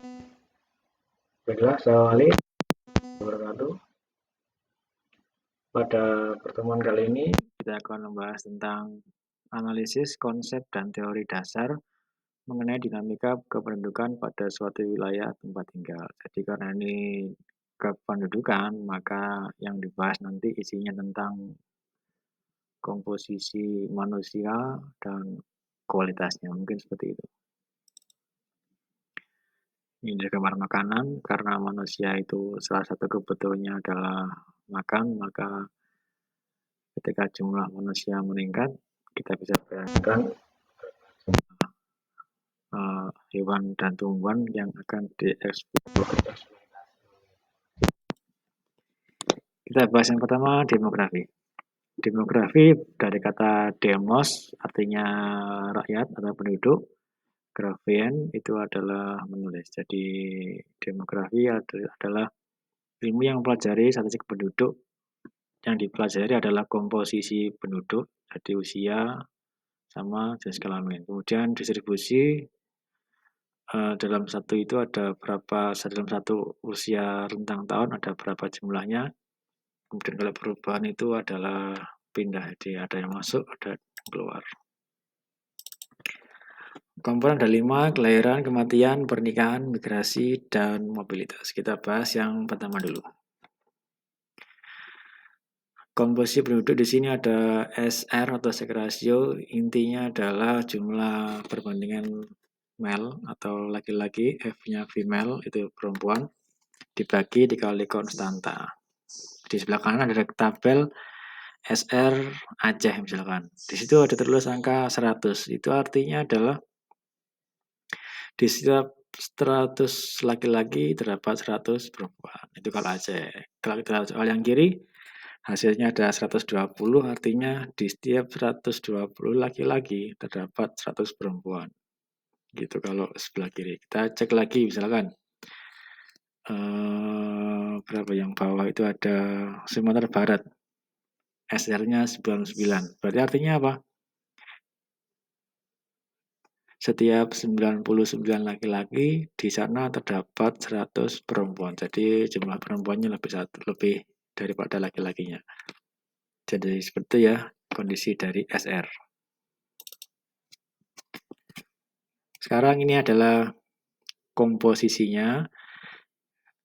Baiklah, Assalamualaikum warahmatullahi wabarakatuh. Pada pertemuan kali ini kita akan membahas tentang analisis konsep dan teori dasar mengenai dinamika kependudukan pada suatu wilayah tempat tinggal. Jadi karena ini kependudukan, maka yang dibahas nanti isinya tentang komposisi manusia dan kualitasnya, mungkin seperti itu. Ini dari kamar makanan, karena manusia itu salah satu kebutuhannya adalah makan, maka ketika jumlah manusia meningkat, kita bisa bayangkan hewan dan tumbuhan yang akan dieksploitasi. Kita bahas yang pertama, demografi. Demografi dari kata demos, artinya rakyat atau penduduk. Grafien itu adalah menulis. Jadi demografi adalah ilmu yang mempelajari statistik penduduk. Yang dipelajari adalah komposisi penduduk, jadi usia sama jenis kelamin. Kemudian distribusi dalam satu itu ada berapa, dalam satu usia rentang tahun ada berapa jumlahnya. Kemudian kalau perubahan itu adalah pindah, jadi ada yang masuk, ada yang keluar. Komponen ada 5, kelahiran, kematian, pernikahan, migrasi, dan mobilitas. Kita bahas yang pertama dulu. Komposisi penduduk di sini ada SR atau sex ratio, intinya adalah jumlah perbandingan male atau laki-laki, F-nya female itu perempuan, dibagi dikali konstanta. Di sebelah kanan ada tabel SR Aceh misalkan. Di situ ada tertulis angka 100. Itu artinya adalah di setiap 100 laki-laki terdapat 100 perempuan. Itu kalau Aceh. Kalau kita lihat soal yang kiri, hasilnya ada 120, artinya di setiap 120 laki-laki terdapat 100 perempuan. Gitu kalau sebelah kiri. Kita cek lagi misalkan. Berapa yang bawah itu ada Sumatera Barat. SR-nya 99. Berarti artinya apa? Setiap 99 laki-laki di sana terdapat 100 perempuan. Jadi jumlah perempuannya lebih daripada laki-lakinya. Jadi seperti ya kondisi dari SR. Sekarang ini adalah komposisinya.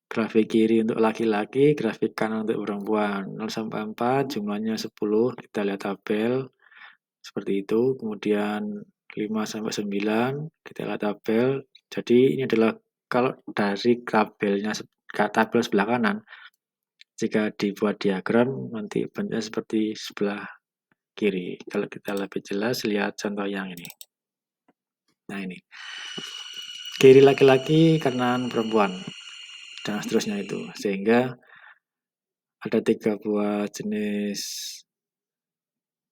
Grafik kiri untuk laki-laki, grafik kanan untuk perempuan. 0 sampai 4 jumlahnya 10. Kita lihat tabel seperti itu. Kemudian 5 sampai 9 kita lihat tabel. Jadi ini adalah kalau dari tabel sebelah kanan, jika dibuat diagram nanti bentuknya seperti sebelah kiri. Kalau kita lebih jelas lihat contoh yang ini. Nah ini. Kiri laki-laki, kanan perempuan. Dan seterusnya itu. Sehingga ada 3 buah jenis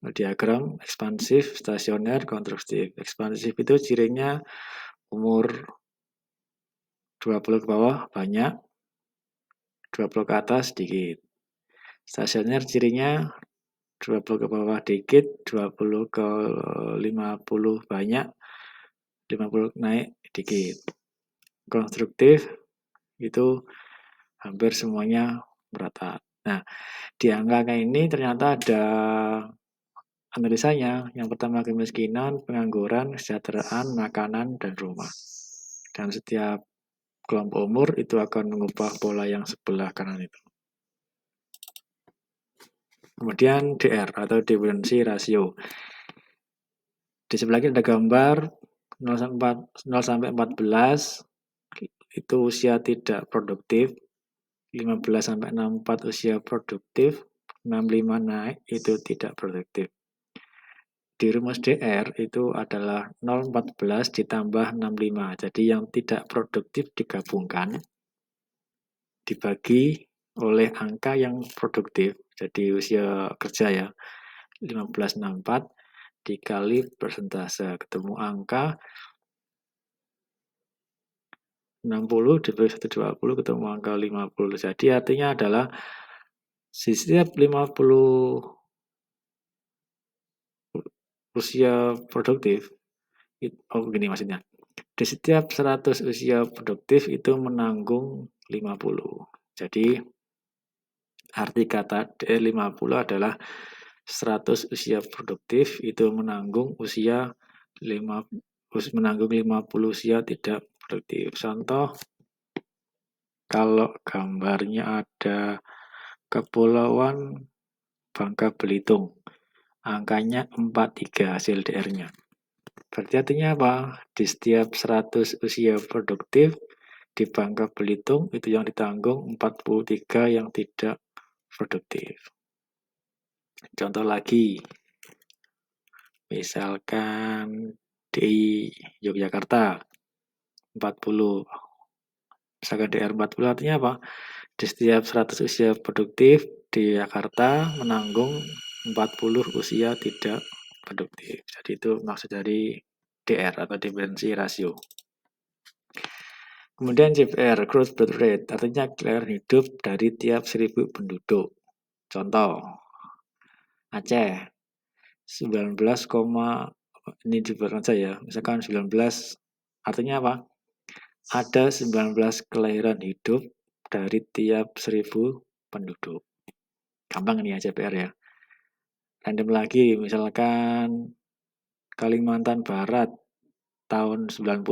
diagram, ekspansif, stasioner, konstruktif. Ekspansif itu cirinya umur 20 ke bawah banyak, 20 ke atas sedikit. Stasioner cirinya 20 ke bawah dikit, 20 ke 50 banyak, 50 naik dikit. Konstruktif itu hampir semuanya merata. Nah, di angka ini ternyata ada analisanya. Yang pertama kemiskinan, pengangguran, kesejahteraan, makanan, dan rumah. Dan setiap kelompok umur itu akan mengubah pola yang sebelah kanan itu. Kemudian DR atau dependency ratio. Di sebelah kiri ada gambar 0 sampai 14 itu usia tidak produktif. 15 sampai 64 usia produktif. 65 naik itu tidak produktif. Di rumus DR itu adalah 0,14 ditambah 65. Jadi yang tidak produktif digabungkan, dibagi oleh angka yang produktif. Jadi usia kerja ya, 15,64 dikali persentase. Ketemu angka 60 dibagi 120 ketemu angka 50. Jadi artinya adalah setiap 50 usia produktif, begini maksudnya. Di setiap 100 usia produktif itu menanggung 50. Jadi arti kata D50 adalah 100 usia produktif itu menanggung 50 usia tidak produktif. Contoh, kalau gambarnya ada Kepulauan Bangka Belitung, angkanya 43 hasil DR-nya. Berarti artinya apa? Di setiap 100 usia produktif di Bangka Belitung itu yang ditanggung 43 yang tidak produktif. Contoh lagi, misalkan di Yogyakarta 40. Misalkan DR 40 artinya apa? Di setiap 100 usia produktif di Jakarta menanggung 40 usia tidak produktif. Jadi itu maksud dari DR atau dependency ratio. Kemudian GPR, growth birth rate, artinya kelahiran hidup dari tiap 1000 penduduk. Contoh, Aceh 19, ini dibuatkan saja, misalkan 19, artinya apa? Ada 19 kelahiran hidup dari tiap 1000 penduduk. Gampang nih ya CPR ya. Random lagi, misalkan Kalimantan Barat tahun 90,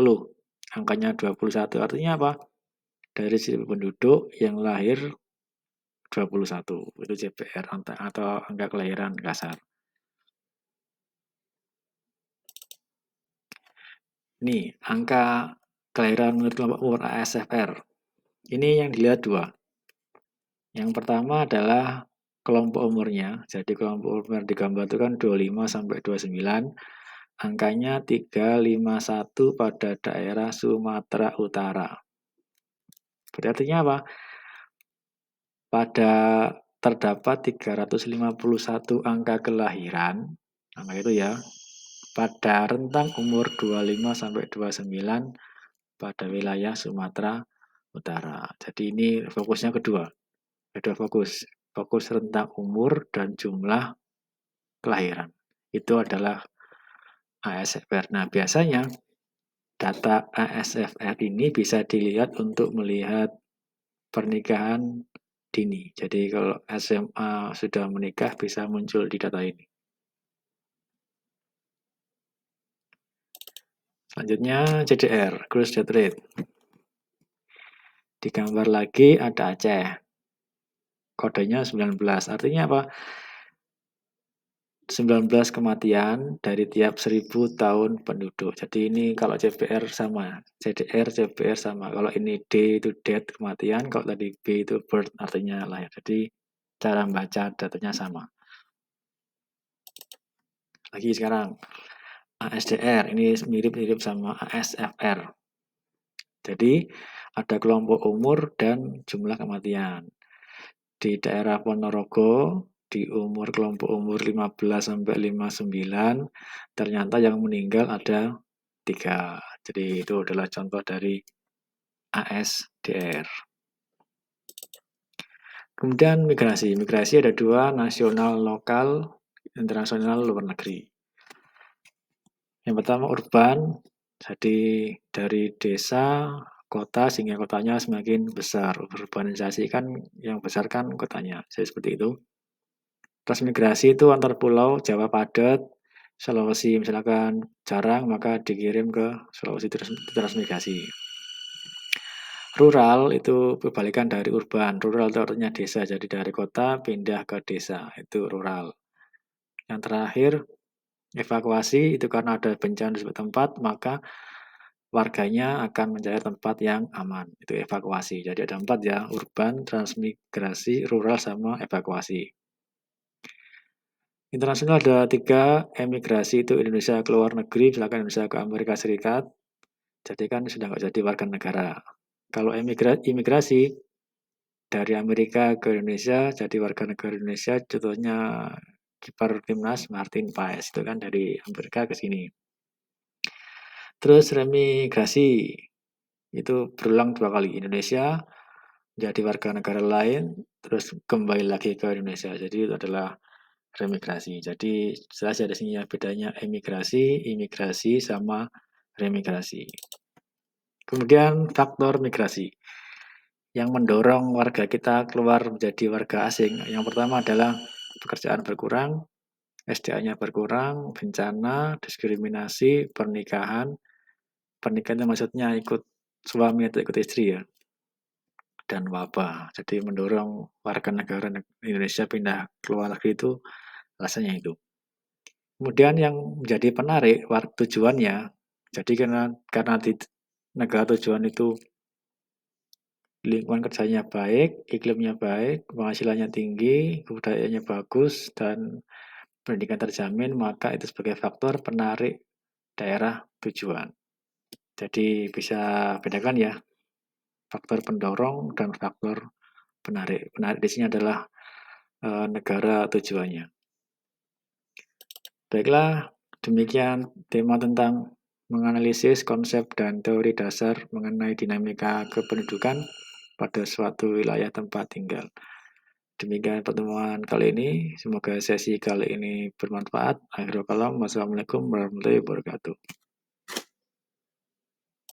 angkanya 21, artinya apa? Dari 1000 penduduk yang lahir 21, itu CPR atau angka kelahiran kasar. Nih, angka kelahiran menurut kelompok umur ASFR. Ini yang dilihat dua. Yang pertama adalah kelompok umurnya. Jadi kelompok umur digambar itu kan 25 sampai 29. Angkanya 351 pada daerah Sumatera Utara. Berarti artinya apa? Pada terdapat 351 angka kelahiran, angka itu ya, pada rentang umur 25 sampai 29 pada wilayah Sumatera Utara. Jadi ini fokusnya kedua. Ada fokus rentang umur dan jumlah kelahiran. Itu adalah ASFR. Nah, biasanya data ASFR ini bisa dilihat untuk melihat pernikahan dini. Jadi kalau SMA sudah menikah bisa muncul di data ini. Selanjutnya CDR, Gross Death Rate. Di gambar lagi ada Aceh. Kodenya 19. Artinya apa? 19 kematian dari tiap 1000 tahun penduduk. Jadi ini kalau CPR sama, CDR, CPR sama. Kalau ini D itu death kematian, kalau tadi B itu birth artinya lahir. Jadi cara membaca datanya sama. Lagi sekarang ASDR, ini mirip-mirip sama ASFR. Jadi ada kelompok umur dan jumlah kematian. Di daerah Ponorogo, di kelompok umur 15 sampai 59, ternyata yang meninggal ada 3. Jadi itu adalah contoh dari ASDR. Kemudian migrasi. Migrasi ada dua, nasional lokal, internasional luar negeri. Yang pertama urban, jadi dari desa kota sehingga kotanya semakin besar. Urbanisasi kan yang besar kan kotanya. Jadi seperti itu. Transmigrasi itu antar pulau, Jawa padat, Sulawesi misalkan jarang, maka dikirim ke Sulawesi transmigrasi. Rural itu kebalikan dari urban. Rural itu artinya desa, jadi dari kota pindah ke desa, itu rural. Yang terakhir, evakuasi itu karena ada bencana di sebuah tempat, maka warganya akan mencari tempat yang aman. Itu evakuasi. Jadi ada 4 ya, urban, transmigrasi, rural, sama evakuasi. Internasional ada 3, emigrasi itu Indonesia ke luar negeri, misalkan Indonesia ke Amerika Serikat, jadi kan sudah nggak jadi warga negara. Kalau imigrasi dari Amerika ke Indonesia, jadi warga negara Indonesia, contohnya kiper timnas Martin Paes, itu kan dari Amerika ke sini. Terus remigrasi, itu berulang 2 kali, Indonesia jadi warga negara lain, terus kembali lagi ke Indonesia, jadi itu adalah remigrasi. Jadi jelas ada sini ya bedanya emigrasi, imigrasi, sama remigrasi. Kemudian faktor migrasi yang mendorong warga kita keluar menjadi warga asing. Yang pertama adalah pekerjaan berkurang, SDA-nya berkurang, bencana, diskriminasi, pernikahan. Pernikahan itu maksudnya ikut suami atau ikut istri ya, dan wabah. Jadi mendorong warga negara Indonesia pindah ke luar negeri itu alasannya itu. Kemudian yang menjadi penarik tujuannya, jadi karena di negara tujuan itu lingkungan kerjanya baik, iklimnya baik, penghasilannya tinggi, kebudayaannya bagus, dan pendidikan terjamin, maka itu sebagai faktor penarik daerah tujuan. Jadi bisa bedakan ya, faktor pendorong dan faktor penarik. Penarik di sini adalah negara tujuannya. Baiklah, demikian tema tentang menganalisis konsep dan teori dasar mengenai dinamika kependudukan pada suatu wilayah tempat tinggal. Demikian pertemuan kali ini. Semoga sesi kali ini bermanfaat. Akhirul kalam. Wassalamualaikum warahmatullahi wabarakatuh.